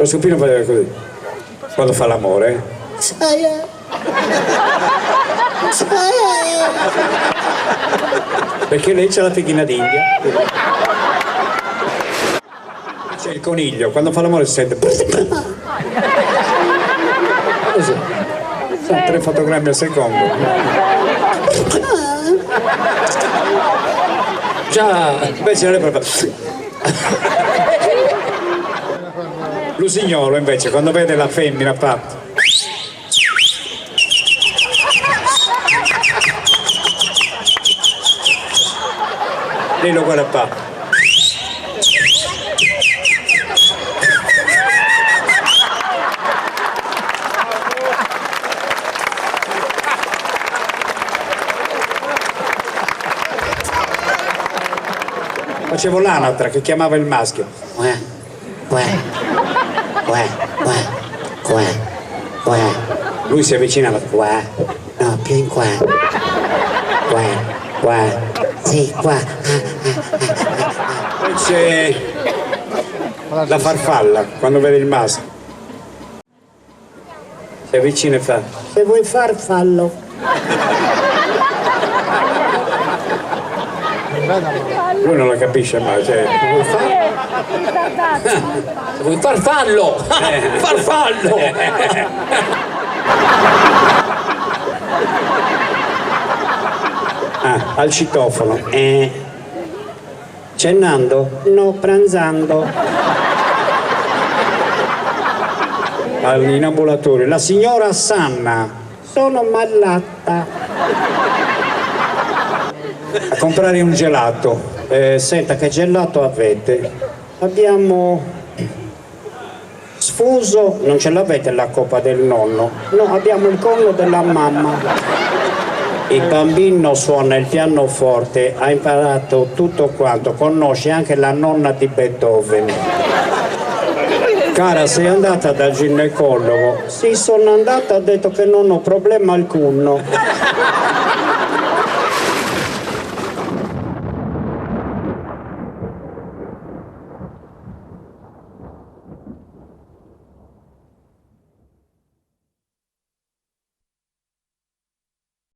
Lo supino fa così. Quando fa l'amore. Perché lei c'ha la techina d'India. C'è il coniglio, quando fa l'amore si sente. Così. Sono 3 fotogrammi al secondo. Già, invece non è proprio. L'usignolo invece quando vede la femmina fa. Lei lo guarda fa. Facevo l'anatra che chiamava il maschio. Lui si avvicinava. No, più in qua. Sì, qua. Poi c'è la farfalla quando vede il maschio. Si avvicina e fa. Se vuoi farfallo. Lui non la capisce mai, cioè. Vuoi farfallo? Farfallo! Al citofono. Cenando? No, pranzando. In ambulatorio. La signora Sanna. Sono malatta. A comprare un gelato. Senta, che gelato avete? Abbiamo sfuso, non ce l'avete la coppa del nonno? No, abbiamo il collo della mamma. Il bambino suona il pianoforte, ha imparato tutto quanto, conosce anche la nonna di Beethoven. Cara, sei andata dal ginecologo? Sì, sono andata, ha detto che non ho problema alcuno.